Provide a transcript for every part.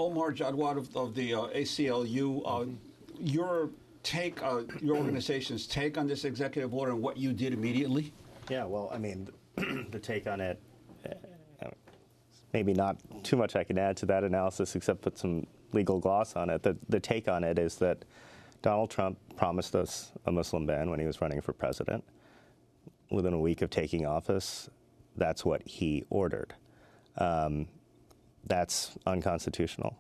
Omar Jadwad of the ACLU, your organization's take on this executive order and what you did immediately? Yeah, well, I mean, the take on it, maybe not too much I can add to that analysis except put some legal gloss on it. The take on it is that Donald Trump promised us a Muslim ban when he was running for president. Within a week of taking office, that's what he ordered. That's unconstitutional.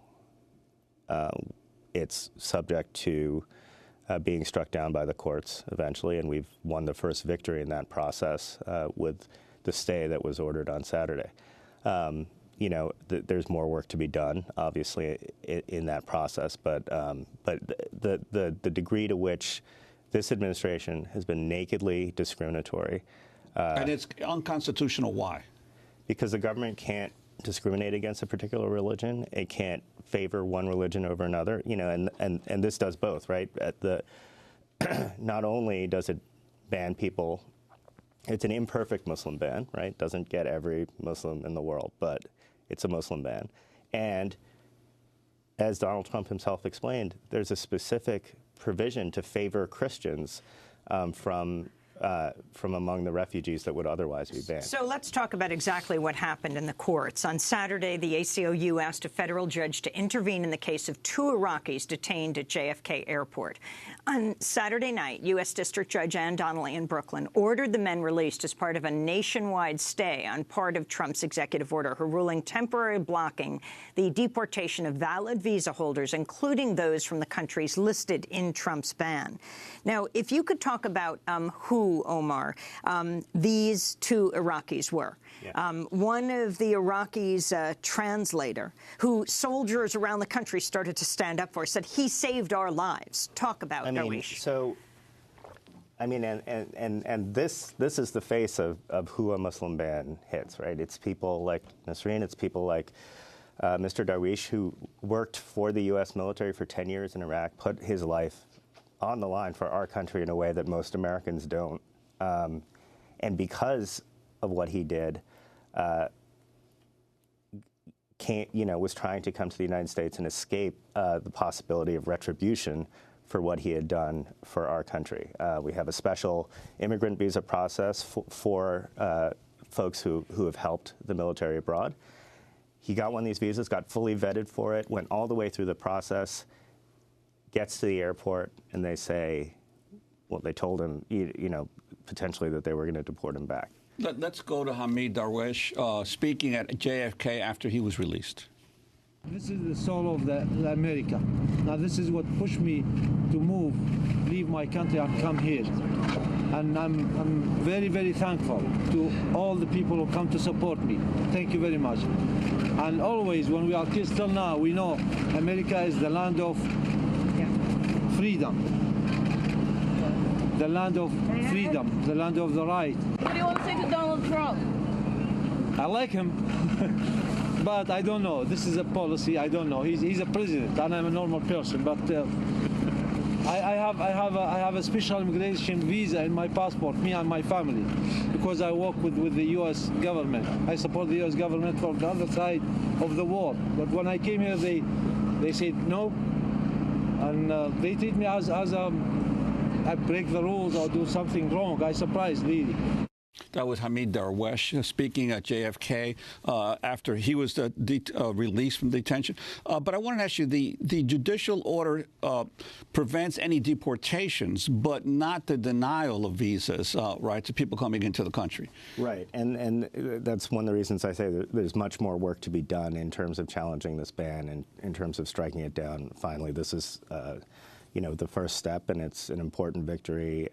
It's subject to being struck down by the courts eventually, and we've won the first victory in that process with the stay that was ordered on Saturday. There's more work to be done, obviously, in that process, but the degree to which this administration has been nakedly discriminatory. And it's unconstitutional. Why? Because the government can't discriminate against a particular religion. It can't favor one religion over another. And this does both, right? Not only does it ban people, it's an imperfect Muslim ban, right? Doesn't get every Muslim in the world, but it's a Muslim ban. And as Donald Trump himself explained, there's a specific provision to favor Christians from among the refugees that would otherwise be banned. So let's talk about exactly what happened in the courts. On Saturday, the ACLU asked a federal judge to intervene in the case of 2 Iraqis detained at JFK Airport. On Saturday night, U.S. District Judge Ann Donnelly in Brooklyn ordered the men released as part of a nationwide stay on part of Trump's executive order, her ruling temporarily blocking the deportation of valid visa holders, including those from the countries listed in Trump's ban. Now, if you could talk about who, Omar, these 2 Iraqis were. Yeah. One of the Iraqis, translator, who soldiers around the country started to stand up for, said he saved our lives. Talk about Darwish. And this is the face of who a Muslim ban hits, right? It's people like Nasreen, it's people like Mr. Darwish, who worked for the U.S. military for 10 years in Iraq, put his life on the line for our country in a way that most Americans don't. And because of what he did, was trying to come to the United States and escape the possibility of retribution for what he had done for our country. We have a special immigrant visa process for folks who have helped the military abroad. He got one of these visas, got fully vetted for it, went all the way through the process, gets to the airport, and they say, well, they told him, potentially that they were going to deport him back. Let's go to Hamid Darwish speaking at JFK after he was released. This is the soul of America. Now, this is what pushed me to move, leave my country and come here. And I'm very, very thankful to all the people who come to support me. Thank you very much. And always, when we are kids till now, we know America is the land of freedom. The land of freedom, the land of the right. What do you want to say to Donald Trump? I like him, but I don't know. This is a policy. I don't know. He's a president, and I'm a normal person. But I have a special immigration visa in my passport, me and my family, because I work with the U.S. government. I support the U.S. government from the other side of the war. But when I came here, they said no, and they treat me as I break the rules or do something wrong. I surprised, really. That was Hamid Darwish speaking at JFK after he was released from detention. But I want to ask you, the judicial order prevents any deportations, but not the denial of visas, right, to people coming into the country. Right, and that's one of the reasons I say that there's much more work to be done in terms of challenging this ban and in terms of striking it down. Finally, this is the first step, and it's an important victory,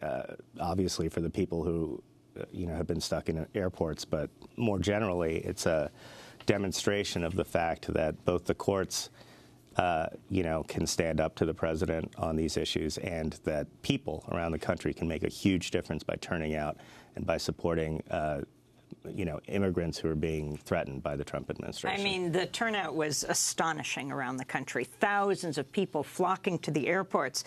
obviously, for the people who have been stuck in airports, but more generally, it's a demonstration of the fact that both the courts, can stand up to the president on these issues, and that people around the country can make a huge difference by turning out and by supporting immigrants who are being threatened by the Trump administration. I mean, the turnout was astonishing around the country. Thousands of people flocking to the airports.